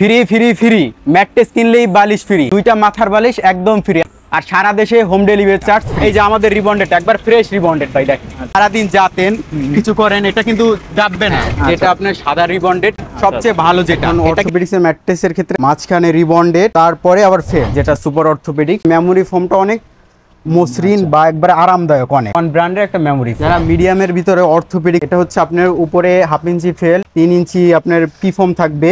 Free free free mattress কিনলেই বালিশ free, দুইটা মাথার বালিশ একদম ফ্রি। আর সারা দেশে হোম ডেলিভারি চার্জ। এই যে আমাদের রিবন্ডেড একবার ফ্রেশ রিবন্ডেড ভাই, দেখেন সারাদিন যাতেন কিছু করেন এটা কিন্তু যাবে না। যেটা আপনার সাদা রিবন্ডেড সবচেয়ে ভালো, যেটা অর্থোপেডিক্স এর ম্যাট্রেসের ক্ষেত্রে মাঝখানে রিবন্ডেড, তারপরে আবার ফেল যেটা সুপার অর্থোপেডিক। মেমোরি ফোমটা অনেক মসৃণ বা একবার আরামদায়ক, অনেক ব্র্যান্ডের একটা মেমোরি। যারা মিডিয়ামের ভিতরে অর্থোপেডিক, এটা হচ্ছে আপনার উপরে 1/2 ইঞ্চি ফেল, 3 ইঞ্চি আপনার পি ফোম থাকবে,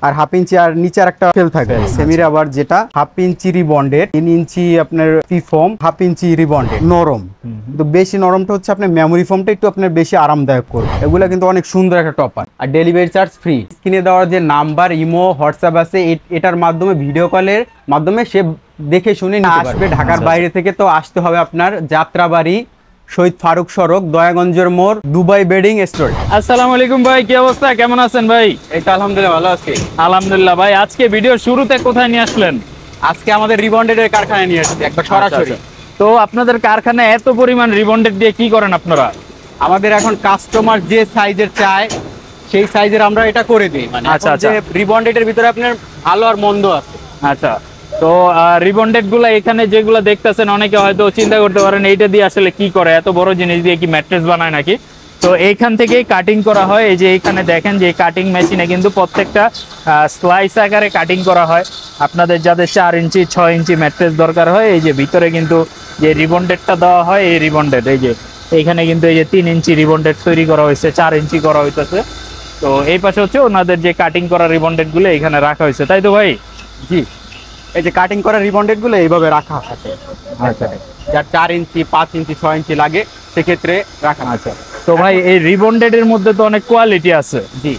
আর 1/2 ইঞ্চি আর নিচে আর একটা ফেল থাকবে সেমি রাবার, যেটা 1/2 ইঞ্চি রিবন্ডেড, 3 ইঞ্চি আপনার পি ফোম, 1/2 ইঞ্চি রিবন্ডেড। নরম কিন্তু বেশি নরমটা হচ্ছে আপনার মেমোরি ফোমটা একটু আপনার বেশি আরামদায়ক করবে। এগুলা কিন্তু অনেক সুন্দর একটা টপার। আর ডেলিভারি চার্জ ফ্রি। স্ক্রিনে দেওয়ার যে নাম্বার, ইমো, হোয়াটসঅ্যাপ আছে, এটার মাধ্যমে ভিডিও কলের মাধ্যমে সে দেখে শুনে নিতে পারবে। ঢাকার বাইরে থেকে তো আসতে হবে আপনার যাত্রাবাড়ি, শহীদ ফারুক সড়ক, দয়াগঞ্জের মোড়, দুবাই বেডিং স্টোর। আসসালামু আলাইকুম ভাই, কি অবস্থা, কেমন আছেন ভাই? এই তো আলহামদুলিল্লাহ ভালো আছি। আলহামদুলিল্লাহ ভাই, আজকে ভিডিওর শুরুতে কোথায় নিয়ে আসলেন? আজকে আমাদের রিবন্ডেডের কারখানায় নিয়ে আসছি একবার সরাসরি। তো আপনাদের কারখানায় এত পরিমাণ রিবন্ডেড দিয়ে কি করেন আপনারা? আমাদের এখন কাস্টমার যে সাইজের চায় সেই সাইজের আমরা এটা করে দিই। মানে যে রিবন্ডেডের ভিতরে আপনার ভালো আর মন্দ আছে। আচ্ছা, তো রিবন্ডেড গুলা এখানে যেগুলো দেখতেছেন, অনেকে হয়তো চিন্তা করতে পারেন এইটা দিয়ে আসলে কি করে, এত বড় জিনিস দিয়ে কি ম্যাট্রেস বানায় নাকি? তো এইখান থেকেই কাটিং করা হয়। এই যে এখানে দেখেন যে কাটিং মেশিনে কিন্তু প্রত্যেকটা স্লাইস আকারে কাটিং করা হয়। আপনাদের যাদের 4 ইঞ্চি 6 ইঞ্চি ম্যাট্রেস দরকার হয়, এই যে ভিতরে কিন্তু যে রিবন্ডেডটা দেওয়া হয়, এই রিবন্ডেড, এই যে এইখানে কিন্তু এই যে 3 ইঞ্চি রিবন্ডেড তৈরি করা হয়েছে, 4 ইঞ্চি করা হইতেছে। তো এই পাশে হচ্ছে ওনাদের যে কাটিং করা রিবন্ডেড গুলো এখানে রাখা হয়েছে, তাই তো ভাই? জি, এই যে কাটিং করা রিবন্ডেড গুলো এইভাবে রাখা আছে। আচ্ছা, যার 4 ইঞ্চি 5 ইঞ্চি 6 ইঞ্চি লাগে সেক্ষেত্রে রাখা আছে। তো ভাই এই রিবন্ডেড এর মধ্যে তো অনেক কোয়ালিটি আছে। জি,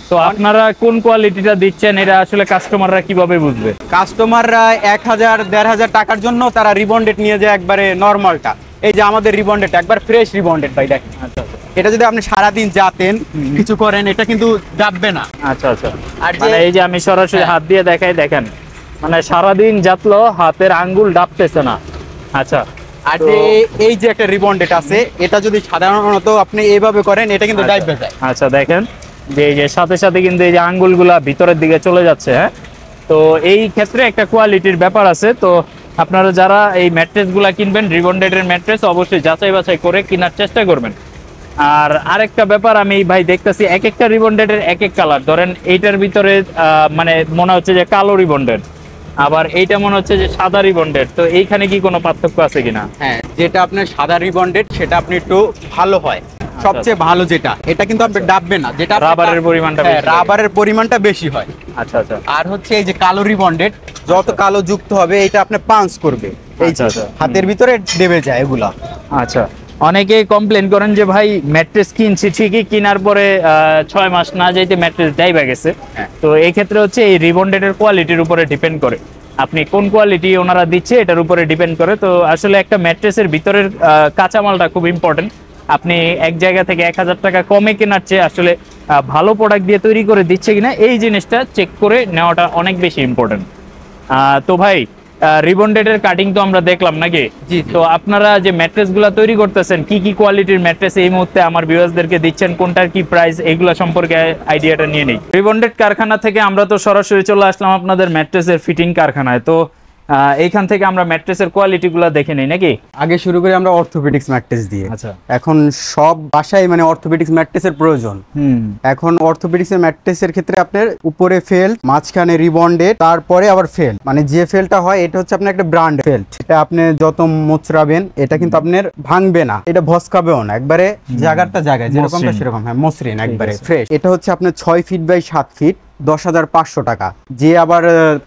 তো আপনারা কোন কোয়ালিটিটা দিচ্ছেন এটা আসলে কাস্টমাররা কিভাবে বুঝবে? কাস্টমাররা 1000-1500 টাকার জন্য তারা রিবন্ডেড নিয়ে যায় একবারে নরমালটা। এই যে আমাদের রিবন্ডেড একবার ফ্রেশ রিবন্ডেড ভাই, দেখেন এটা যদি আপনি সারাদিন যাতেন কিছু করেন এটা কিন্তু যাবে না। আচ্ছা আচ্ছা, আর এই যে আমি সরাসরি হাত দিয়ে দেখাই, দেখেন মানে সারাদিন যাতলো হাতের আঙ্গুল ডাবতেছে না। আচ্ছা, আর যে এই যে একটা রিবন্ডেড আছে, এটা যদি সাধারণত আপনি এইভাবে করেন এটা কিন্তু ডাইবে যায়। আচ্ছা, দেখেন যে এই যে সাথে সাথে কিন্তু এই যে আঙ্গুলগুলা ভিতরের দিকে চলে যাচ্ছে। হ্যাঁ, তো এই ক্ষেত্রে একটা কোয়ালিটির ব্যাপার আছে। তো আপনারা যারা এই ম্যাট্রেসগুলা কিনবেন, রিবন্ডেডের ম্যাট্রেস, অবশ্যই যাচাই বাছাই করে কেনার চেষ্টা করবেন। আর আরেকটা ব্যাপার আমি ভাই দেখতেছি, এক একটা রিবন্ডেডের এক এক কালার। ধরেন এইটার ভিতরে মানে মনে হচ্ছে যে কালো রিবন্ডেড, আবার এইটা মনে হচ্ছে যে সাদা রিবন্ডেড। তো এইখানে কি কোনো পার্থক্য আছে কিনা? হ্যাঁ, যেটা আপনার সাদা রিবন্ডেড সেটা আপনি একটু ভালো হয়, সবচেয়ে ভালো যেটা, এটা কিন্তু আপনি ডাববে না, যেটা রাবারের পরিমাণটা বেশি, রাবারের পরিমাণটা বেশি হয়। আচ্ছা আচ্ছা, আর হচ্ছে এই যে কালো রিবন্ডেড, যত কালো যুক্ত হবে এটা আপনি পাঞ্চ করবে, এই হাতের ভিতরে দেবে যায় এগুলা। আচ্ছা, অনেকে কমপ্লেন করেন যে ভাই ম্যাট্রেস কিনছি ঠিকই, কেনার পরে 6 মাস না যাইতে ম্যাট্রেস ডাইবা গেছে। তো এই ক্ষেত্রে হচ্ছে এই রিবন্ডেডের কোয়ালিটির উপরে ডিপেন্ড করে, আপনি কোন কোয়ালিটি ওনারা দিচ্ছে এটার উপরে ডিপেন্ড করে। তো আসলে একটা ম্যাট্রেসের ভিতরের কাঁচামালটা খুব ইম্পর্টেন্ট। আপনি এক জায়গা থেকে 1000 টাকা কমে কেনার চেয়ে আসলে ভালো প্রোডাক্ট দিয়ে তৈরি করে দিচ্ছে কিনা এই জিনিসটা চেক করে নেওয়াটা অনেক বেশি ইম্পর্টেন্ট। তো ভাই রিবন্ডেডের কাটিং তো আমরা দেখলাম নাকি? তো আপনারা যে ম্যাট্রেস গুলা তৈরি করতেছেন, কি কি কোয়ালিটির ম্যাট্রেস এই মুহূর্তে আমার ভিউয়ার্সদেরকে দিচ্ছেন, কোনটার কি প্রাইস, এইগুলা সম্পর্কে আইডিয়াটা নিয়ে নেই। রিবন্ডেড কারখানা থেকে আমরা তো সরাসরি চলে আসলাম আপনাদের ম্যাট্রেসের ফিটিং কারখানায়। তো এইখান থেকে আমরা ম্যাট্রেসের কোয়ালিটি গুলা দেখে নেই নাকি? আগে শুরু করি আমরা অর্থোপেডিক্স ম্যাট্রেস দিয়ে। আচ্ছা, এখন সব বাসায় মানে অর্থোপেডিক্স ম্যাট্রেসের প্রয়োজন। এখন অর্থোপেডিক্সের ম্যাট্রেসের ক্ষেত্রে আপনার উপরে ফেল, মাঝখানে রিবন্ডেড, তারপরে আবার ফেল। মানে যে ফেলটা হয় এটা হচ্ছে আপনার একটা ব্র্যান্ড ফেল, এটা আপনি যত মোচড়াবেন এটা কিন্তু আপনার ভাঙবে না, এটা ভসকাবেও না, একবারে জায়গাটা জায়গায় যেরকমটা সেরকম। হ্যাঁ, মসৃণ একবারে ফ্রেশ। এটা হচ্ছে আপনার 6 ফিট বাই 7 ফিট, 10,500 টাকা। যে আবার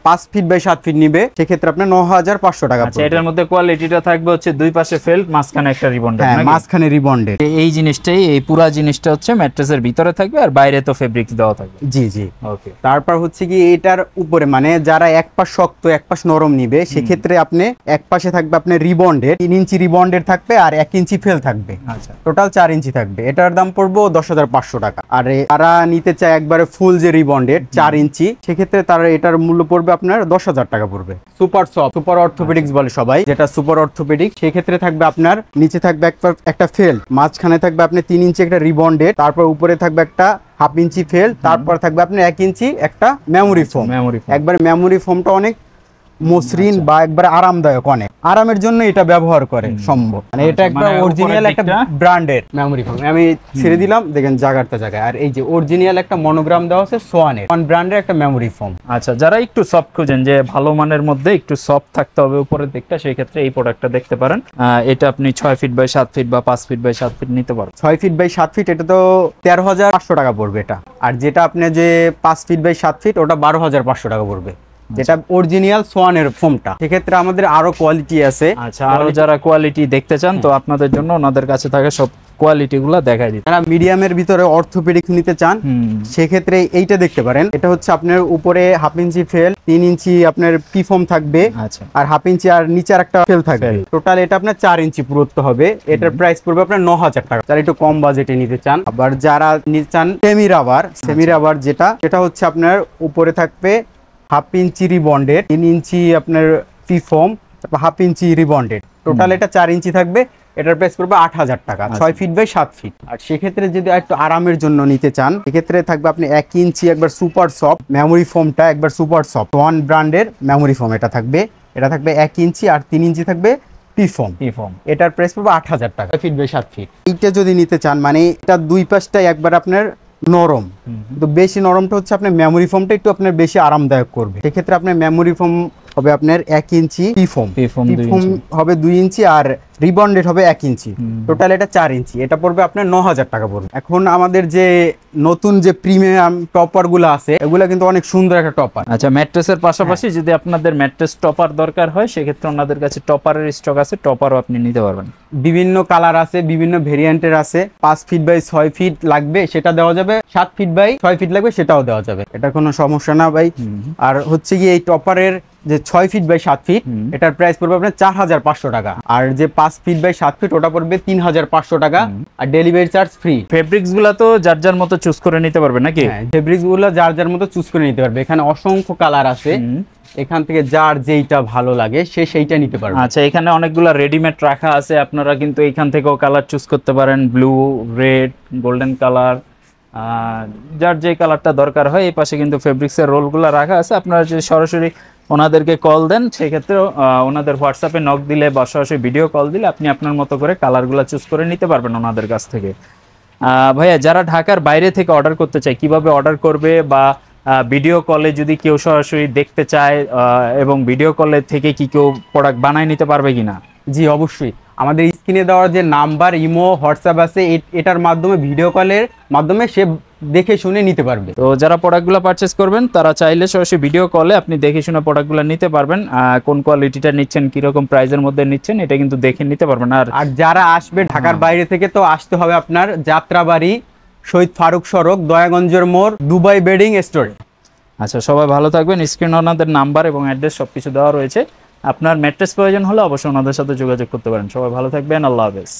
5 ফিট বাই 7 ফিট নিবে সেক্ষেত্রে আপনার 9,500 টাকা। আচ্ছা, এটার মধ্যে কোয়ালিটিটা থাকবে হচ্ছে দুই পাশে ফেল্ট, মাঝখানে একটা রিবন্ডেড। হ্যাঁ, মাঝখানে রিবন্ডেড। এই জিনিসটাই, এই পুরো জিনিসটা হচ্ছে ম্যাট্রেসের ভিতরে থাকবে আর বাইরে তো ফেব্রিক্স দেওয়া থাকবে। জি জি, ওকে। তারপর হচ্ছে কি এটার উপরে মানে যারা এক পাশ শক্ত এক পাশ নরম নিবে সেক্ষেত্রে আপনি এক পাশে থাকবে আপনার রিবন্ডেড, 3 ইঞ্চি রিবন্ডেড থাকবে আর 1 ইঞ্চি ফেল থাকবে। আচ্ছা, টোটাল 4 ইঞ্চি থাকবে। এটার দাম পড়বো 10,500 টাকা। আর যারা নিতে চায় একবারে ফুল যে রিবন্ডেড 4 ইঞ্চি, সেক্ষেত্রে তার এটার মূল্য পড়বে আপনার 10,000 টাকা পড়বে। সুপার সফট, সুপার অর্থোপেডিক্স বলে সবাই, যেটা সুপার অর্থোপেডিক। সেক্ষেত্রে থাকবে আপনার নিচে থাকবে একটা ফেল, মাঝখানে থাকবে আপনার 3 ইঞ্চি একটা রিবন্ডেড, তারপর উপরে থাকবে একটা হাফ ইঞ্চি ফেল, তারপর থাকবে আপনার 1 ইঞ্চি একটা মেমোরি ফোম। একবার মেমোরি ফোমটা অনেক মসৃণ বা একবার আরামদায়ক, অনেক আরামের জন্য এটা ব্যবহার করে সম্ভব। মানে এটা একবার অরিজিনাল একটা ব্র্যান্ডের মেমোরি ফোম। আমি ছেড়ে দিলাম, দেখেন জায়গাটা জায়গায়। আর এই যে অরিজিনাল একটা মনোগ্রাম দেওয়া আছে সোয়ানের, ওয়ান ব্র্যান্ডের একটা মেমোরি ফোম। আচ্ছা, যারা একটু সফট খুঁজেন, যে ভালো মানের মধ্যে একটু সফট থাকতে হবে উপরের দিকটা, সেই ক্ষেত্রে এই প্রোডাক্টটা দেখতে পারেন। এটা আপনি 6 ফিট বাই 7 ফিট বা 5 ফিট বাই 7 ফিট নিতে পারেন। 6 ফিট বাই 7 ফিট এটা তো 13,500 টাকা পড়বে এটা। আর যেটা আপনি যে 5 ফিট বাই 7 ফিট ওটা 12,500 টাকা পড়বে, যেটা অরিজিনাল সোয়ানের ফোমটা। সেক্ষেত্রে আমাদের আরো কোয়ালিটি আছে। আচ্ছা, আরো যারা কোয়ালিটি দেখতে চান তো আপনাদের জন্য ওনাদের কাছে থাকে সব কোয়ালিটি গুলা দেখাই দিই। যারা মিডিয়ামের ভিতরে অর্থোপেডিক নিতে চান সেক্ষেত্রে এইটা দেখতে পারেন। এটা হচ্ছে আপনার উপরে হাফ ইঞ্চি ফেল, 3 ইঞ্চি আপনার পি ফোম থাকবে, আচ্ছা, আর হাফ ইঞ্চি আর নিচে আর একটা ফেল থাকবে। টোটাল এটা আপনার 4 ইঞ্চি পুরুত্ব হবে। এটার প্রাইস পড়বে আপনার 9,000 টাকা। যারা একটু কম বাজেটে নিতে চান। আবার যারা নিতে চান সেমি রাবার যেটা হচ্ছে আপনার উপরে থাকবে হাফ ইঞ্চি রিবন্ডেড, 3 ইঞ্চি আপনার পি ফোম, তারপর হাফ ইঞ্চি রিবন্ডেড, টোটাল এটা 4 ইঞ্চি থাকবে। এটার প্রাইস পড়বে 8,000 টাকা, 6 ফিট বাই 7 ফিট। আর সেক্ষেত্রে যদি একটু আরামের জন্য নিতে চান সেক্ষেত্রে থাকবে আপনি 1 ইঞ্চি একবার সুপার সফট মেমোরি ফোমটা, একবার সুপার সফট ওয়ান ব্র্যান্ডের মেমোরি ফোম এটা থাকবে 1 ইঞ্চি, আর 3 ইঞ্চি থাকবে পি ফোম। এটার প্রাইস পড়বে 8,000 টাকা, 6 ফিট বাই 7 ফিট। এইটা যদি নিতে চান, মানে এটা দুই পাশটাই একবার আপনার নরম, তো বেশি নরমটা হচ্ছে আপনার মেমোরি ফোমটা একটু আপনার বেশি আরামদায়ক করবে। সেক্ষেত্রে আপনার মেমোরি ফোম হবে আপনার 1 ইঞ্চি, পি ফোম হবে 2 ইঞ্চি, আর রিবন্ডেড হবে 1 ইঞ্চি। টোটাল এটা 4 ইঞ্চি। এটা পড়বে আপনার 9,000 টাকা পড়বে। এখন আমাদের যে নতুন যে প্রিমিয়াম টপার গুলো আছে এগুলা কিন্তু অনেক সুন্দর একটা টপার। আচ্ছা, ম্যাট্রেসের পাশাপাশি যদি আপনাদের ম্যাট্রেস টপার দরকার হয় সেক্ষেত্রে ওনাদের কাছে টপারের স্টক আছে, টপারও আপনি নিতে পারবেন। বিভিন্ন কালার আছে, বিভিন্ন ভেরিয়েন্টের আছে। 5 ফিট বাই 6 ফিট লাগবে সেটা দেওয়া যাবে, 7 ফিট বাই 6 ফিট লাগবে সেটাও দেওয়া যাবে, এটা কোনো সমস্যা না ভাই। আর হচ্ছে কি এই টপারের যে 6 ফিট বাই 7 ফিট এটার প্রাইস পড়বে আপনার 4,500 টাকা, আর যে 5 ফিট বাই 7 ফিট ওটা পড়বে 3,500 টাকা, আর ডেলিভারি চার্জ ফ্রি। ফেব্রিক্স গুলা তো যার যার মতো চুজ করে নিতে পারবে নাকি? হ্যাঁ, ফেব্রিক্স গুলো যার যার মতো চুজ করে নিতে পারবে। এখানে অসংখ্য কালার আছে, এখান থেকে যার যেইটা ভালো লাগে সে সেইটা নিতে পারবে। আচ্ছা, এখানে অনেকগুলো রেডিমেড রাখা আছে, আপনারা কিন্তু এখান থেকেও কালার চুজ করতে পারেন, ব্লু, রেড, গোল্ডেন কালার, যার যে কালারটা দরকার হয়। এই পাশে কিন্তু ফেব্রিক্সের রোলগুলো রাখা আছে। আপনারা যদি সরাসরি ওনাদেরকে কল দেন সেক্ষেত্রে ওনাদের হোয়াটসঅ্যাপে নক দিলে বা সরাসরি ভিডিও কল দিলে আপনি আপনার মতো করে কালারগুলো চুজ করে নিতে পারবেন ওনাদের কাছ থেকে। ভাইয়া, যারা ঢাকার বাইরে থেকে অর্ডার করতে চায় কিভাবে অর্ডার করবে, বা ভিডিও কলে যদি কেউ সরাসরি দেখতে চায় এবং ভিডিও কলে থেকে কি কেউ প্রোডাক্ট বানায় নিতে পারবে কিনা? জি অবশ্যই, আমাদের স্ক্রিনে দেওয়ার যে নাম্বার, ইমো, হোয়াটসঅ্যাপ আছে এটার মাধ্যমে ভিডিও কলের মাধ্যমে সে দেখে শুনে নিতে পারবে। তো যারা প্রোডাক্টগুলো পারচেস করবেন তারা চাইলে সরাসরি ভিডিও কলে আপনি দেখে শুনে প্রোডাক্টগুলো নিতে পারবেন। কোন কোয়ালিটিটা নিচ্ছেন, কিরকম প্রাইসের মধ্যে নিচ্ছেন এটা কিন্তু দেখে নিতে পারবেন। আর যারা আসবে ঢাকার বাইরে থেকে তো আসতে হবে আপনার যাত্রাবাড়ি, শহীদ ফারুক সড়ক, দয়াগঞ্জের মোড়, দুবাই বেডিং স্টোরে। আচ্ছা, সবাই ভালো থাকবেন। স্ক্রিনে ওনাদের নাম্বার এবং অ্যাড্রেস সবকিছু দেওয়া রয়েছে। আপনার ম্যাট্রেস প্রয়োজন হলে অবশ্যই ওনাদের সাথে যোগাযোগ করতে পারেন। সবাই ভালো থাকবেন, আল্লাহ হাফেজ।